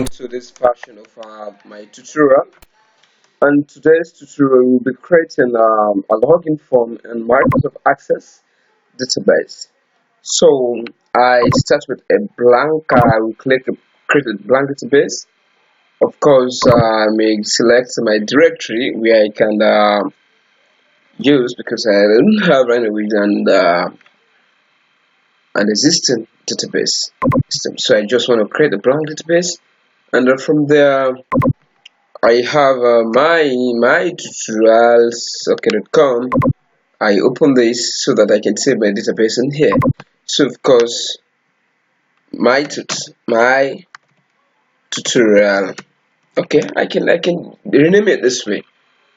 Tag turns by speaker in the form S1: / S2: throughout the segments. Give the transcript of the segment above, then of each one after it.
S1: To this version of my tutorial. And today's tutorial will be creating a login form in Microsoft Access database. So I start with a blank. I will create a blank database. Of course, I may select my directory where I can use because I don't have any reason an existing database system. So I just want to create a blank database, and then from there I have my tutorials okay.com. I open this so that I can save my database in here. So of course my tutorial. Okay, I can rename it this way.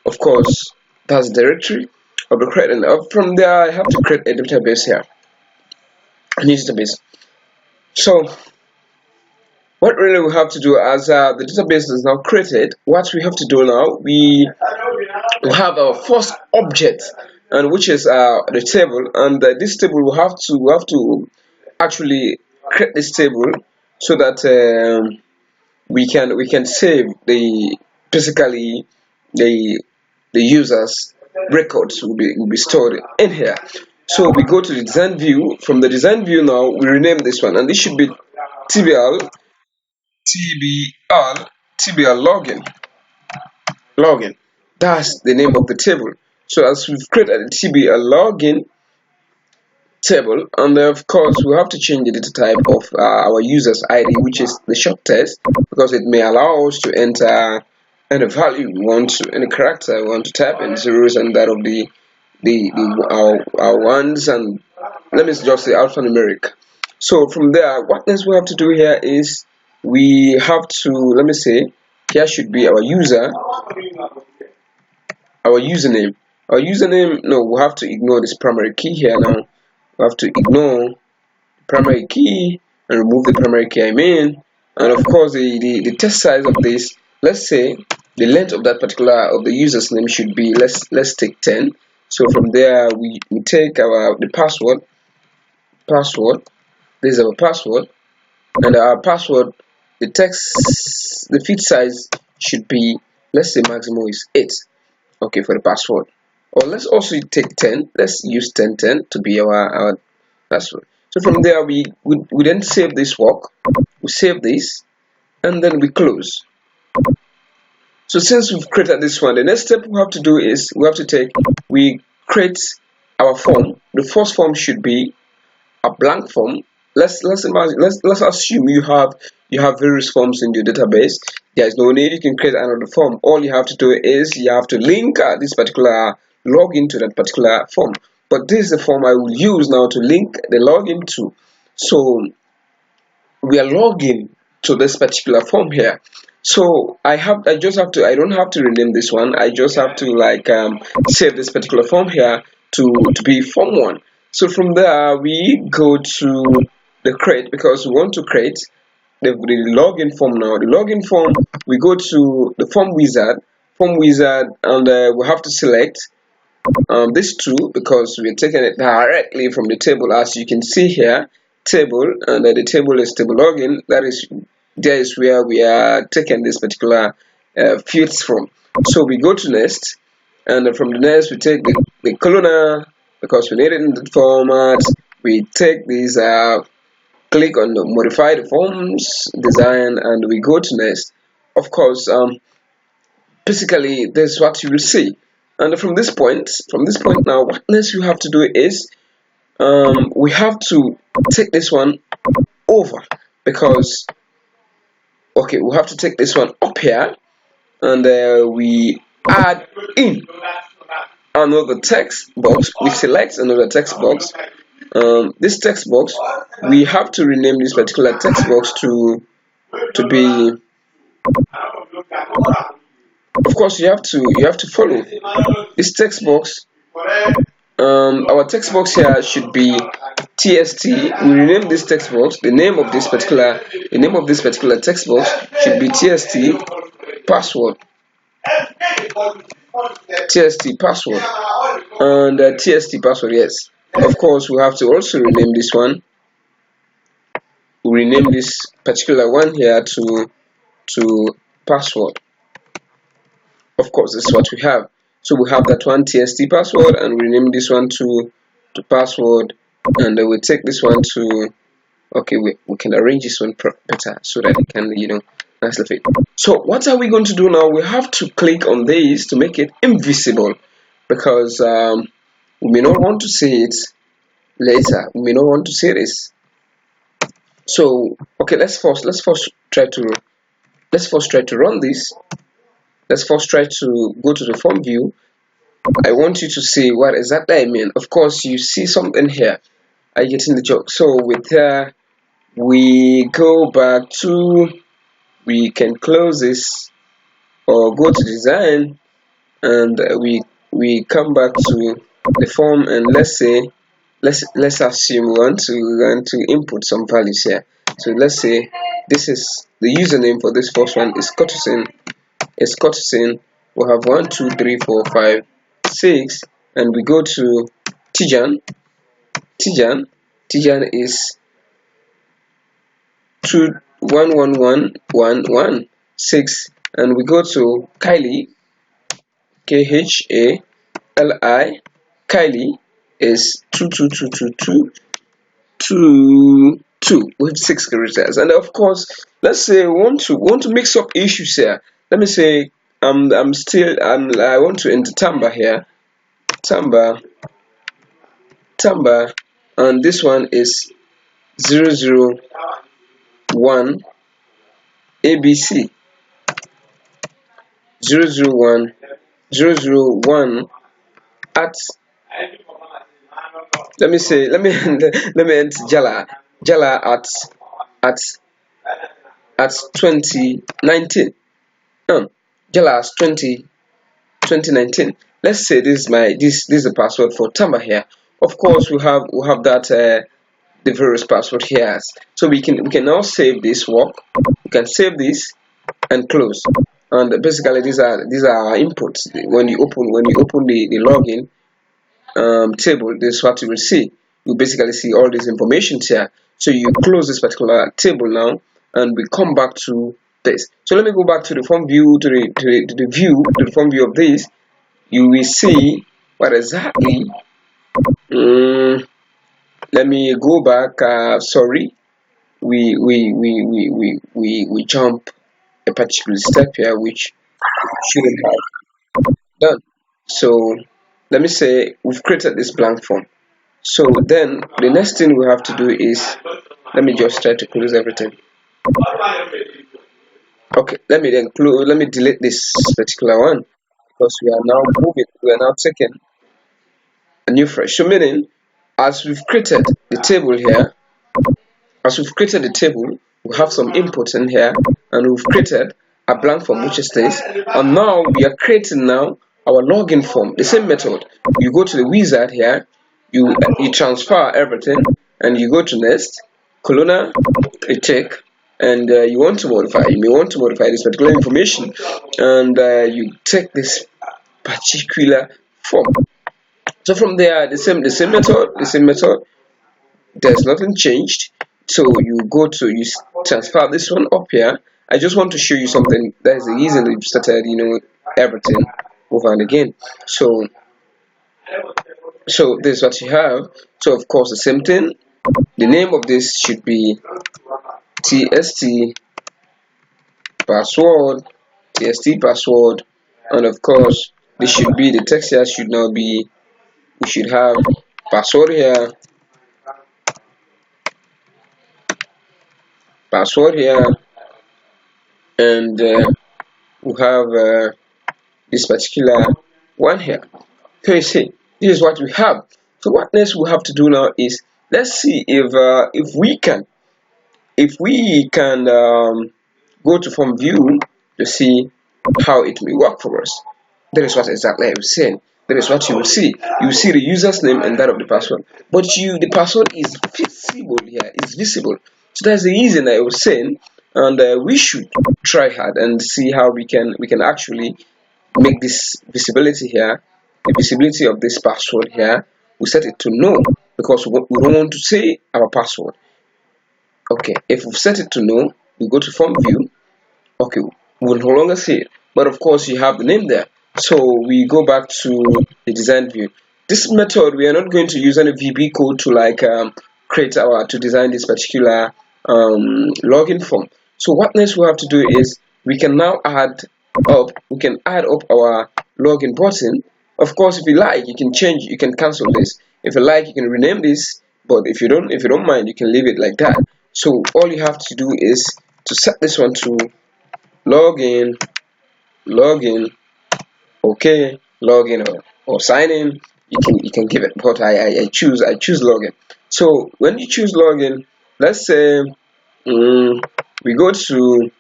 S1: Of course, that's directory. I'll be creating from there. I have to create a database here. A new database. So what really we have to do as the database is now created, what we have to do now, we have our first object, and which is the table, and this table we have to actually create this table so that we can save the basically the users records will be stored in here. So we go to the design view. From the design view now we rename this one, and this should be tbl tbl tbl login. That's the name of the table. So as we've created a tbl login table, and of course we have to change the data type of our user's id, which is the short text, because it may allow us to enter any value we want to, any character we want to type in, zeros and that of our ones, and let me just say alphanumeric. So from there, what next we have to do here is we have to, let me say, here should be our username. Our username, no, we have to ignore this primary key here now. We have to ignore the primary key and remove the primary key and of course the text size of this, let's say the length of that particular of the user's name should be, let's take 10. So from there we take the password. This is our password, and our password, the font size should be, let's say maximum is 8. Okay, for the password. Or let's also take 10. Let's use 1010 to be our password. So from there we then save this work. We save this and then we close. So since we've created this one, the next step we have to do is we create our form. The first form should be a blank form. Let's assume you have various forms in your database. There is no need, you can create another form. All you have to do is you have to link this particular login to that particular form. But this is the form I will use now to link the login to. So we are logging to this particular form here. So I don't have to rename this one. I just have to save this particular form here to be form 1. So from there we go to the create, because we want to create the login form now. The login form, we go to the form wizard, and we have to select this two, because we're taking it directly from the table. As you can see here, table, and the table is table login. There is where we are taking this particular fields from. So we go to next, and from the next we take the columnar, because we need it in the format. We take this, click on the modify the forms design, and we go to next. Of course, basically this is what you will see. And from this point now, what next you have to do is we have to take this one over, because we have to take this one up here, and we add in another text box. We select another text box. This text box, we have to rename this particular text box to be, of course you have to follow this text box. Our text box here should be tst. We rename this text box. The name of this particular text box should be tst password, and tst password. Yes, of course we have to also rename this one. We rename this particular one here to to password. Of course, this is what we have. So we have that one TST password, and we rename this one to password, and then we take this one to, okay, we can arrange this one better so that it can, nicely fit. So what are we going to do now? We have to click on this to make it invisible, because we may not want to see it later. We may not want to see this. So okay, let's first try to run this. Let's first try to go to the form view. I want you to see what exactly I mean. Of course, you see something here. Are you getting the joke? So with we go back to, we can close this or go to design, and we come back to the form, and let's say let's assume we want to input some values here. So let's say this is the username for this first one is Kortu. We have 1 2 3 4 5 6, and we go to Tijan is 211116, and we go to Kylie, KHALI. Kylie is 22222 with 6 characters. And of course, let's say we want to mix up issues here. Let me say I want to enter Tamba here, Tamba, and this one is 001 ABC, 001 at, let me enter Jala at 2019. Jala as 2019. Let's say this is the password for Tamba here. Of course, we have that the various password here. So we can now save this work. We can save this and close. And basically, these are our inputs. When you open the login table, this is what you will see. You basically see all this information here. So you close this particular table now, and we come back to this. So let me go back to the form view, to the form view of this. You will see what exactly. Let me go back. Sorry, we jump a particular step here which shouldn't have done. So let me say we've created this blank form. So then the next thing we have to do is, let me just try to close everything. Okay, let me delete this particular one, because we are now taking a new fresh. So meaning, as we've created the table here, we have some inputs in here, and we've created a blank form which is this, and now we are creating now our login form. The same method. You go to the wizard here, you transfer everything, and you go to next, colonna, you check, and you may want to modify this particular information, and you take this particular form. So from there, the same method. There's nothing changed. So you transfer this one up here. I just want to show you something. That is the reason that you started, everything over and again. So this is what you have. So of course, the same thing. The name of this should be TST password, and of course, this should be, the text here should now be, we should have password here, and we have this particular one here. So you see, this is what we have. So what next we have to do now is, let's see if we can go to form view to see how it may work for us. That is what exactly I was saying. That is what you will see. You will see the user's name and that of the password. But the password is visible here. It's visible. So that's the reason I was saying, and we should try hard and see how we can actually make this visibility here, the visibility of this password here. We set it to no, because we don't want to say our password. Okay, if we set it to no, we go to form view, Okay, we'll no longer see it, but of course you have the name there. So we go back to the design view. This method, we are not going to use any VB code to like to design this particular login form. So what next we have to do is we can now add up our login button. Of course, if you like, you can change, you can cancel this. If you like, you can rename this, but if you don't mind, you can leave it like that. So all you have to do is to set this one to login, okay, login or sign in. You can give it, but I choose login. So when you choose login, let's say we go to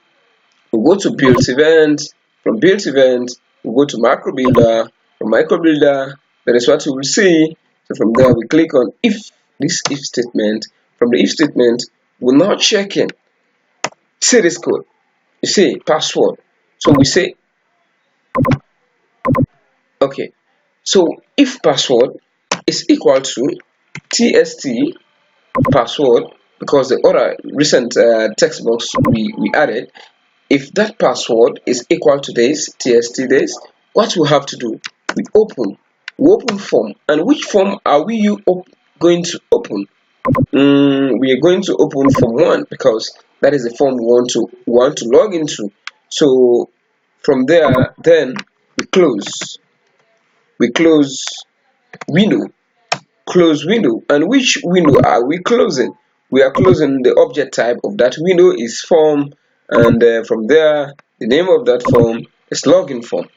S1: build event. From build event, we go to macro builder. From macro builder, that is what we will see. So from there, we click on this if statement. From the if statement, we're now checking. See this code. You see password. So we say, okay. So if password is equal to tst password, because the other recent text box we added, if that password is equal to this tst this, what we have to do, we open form. And which form are we going to open? We are going to open form 1, because that is the form we want to log into. So from there, then we close window, and which window are we closing? We are closing the object type of that window is form, and from there the name of that form is login form.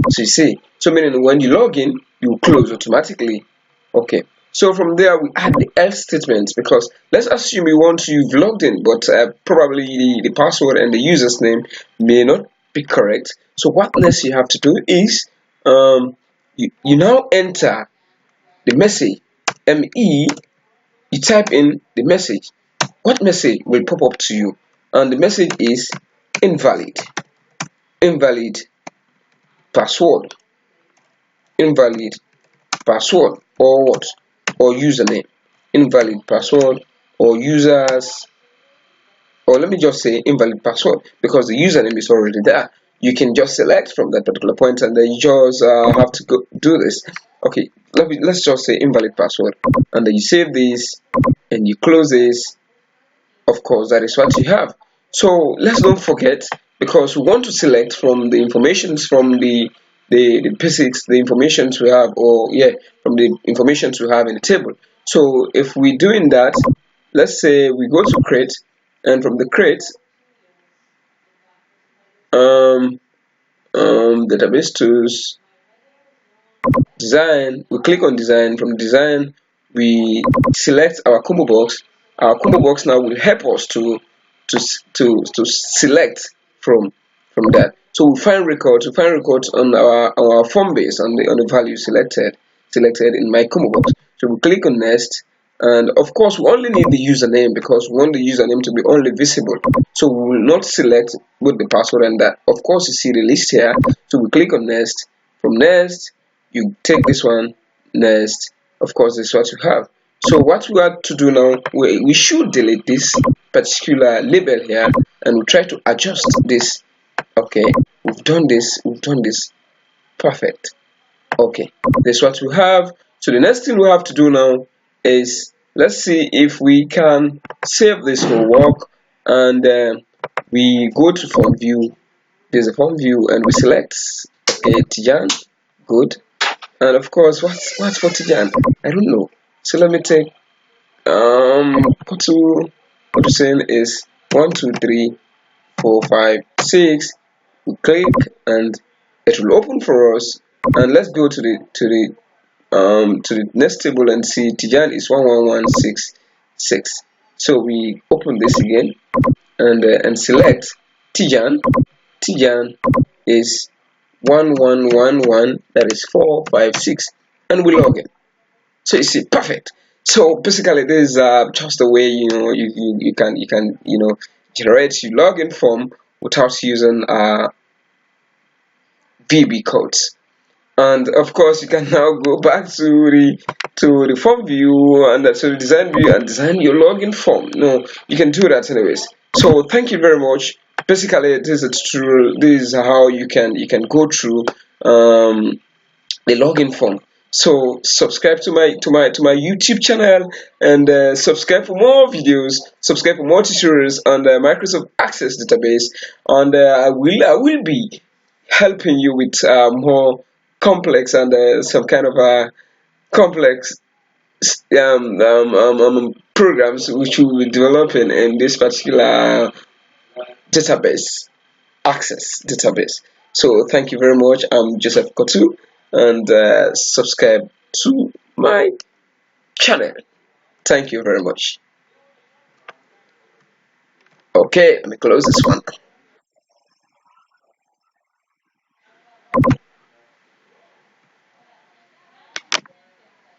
S1: So you see, so meaning when you log in, you close automatically. Okay, so from there we add the else statement, because let's assume you've logged in, but probably the password and the user's name may not be correct. So what next you have to do is you now enter the message ME. You type in the message. What message will pop up to you? And the message is invalid password, or what, or username, invalid password, or users, or let me just say invalid password, because the username is already there. You can just select from that particular point, and then you just have to go do this. Okay, let's just say invalid password, and then you save this and you close this. Of course, that is what you have. So let's don't forget, because we want to select from the information from the basics, the information we have, from the information we have in the table. So if we're doing that, let's say we go to create, and from the create database tools, design, we click on design. From design, we select our combo box. Our combo box now will help us to select from that. So we find records on our form base on the value selected in my combo box. So we click on next, and of course we only need the username, because we want the username to be only visible. So we will not select both the password and that. Of course, you see the list here. So we click on next. From next, you take this one, next. Of course, this is what you have. So what we have to do now, we should delete this particular label here, and we try to adjust this. Okay, we've done this, perfect. Okay, this is what we have. So the next thing we have to do now is, let's see if we can save this will work, and we go to form view. There's a form view, and we select Tijan. Good. And of course, what's for Tijan? I don't know. So let me take Kortu. What we're saying is 1 2 3 4 5 6. We click, and it will open for us. And let's go to the next table and see Tijan is 11166. So we open this again, and select Tijan. Tijan is 1111, that is 456, and we log in. So you see, perfect. So basically, this is just a way you can generate your login form without using VB codes. And of course, you can now go back to the form view and to the design view and design your login form. No, you can do that anyways. So thank you very much. Basically, this is a tutorial. This is how you can go through the login form. So subscribe to my YouTube channel, and subscribe for more videos. Subscribe for more tutorials on the Microsoft Access database, and I will be helping you with more complex and some kind of complex programs which we will be developing in this particular database, Access database. So thank you very much. I'm Joseph Kortu, and subscribe to my channel. Thank you very much. Okay, let me close this one.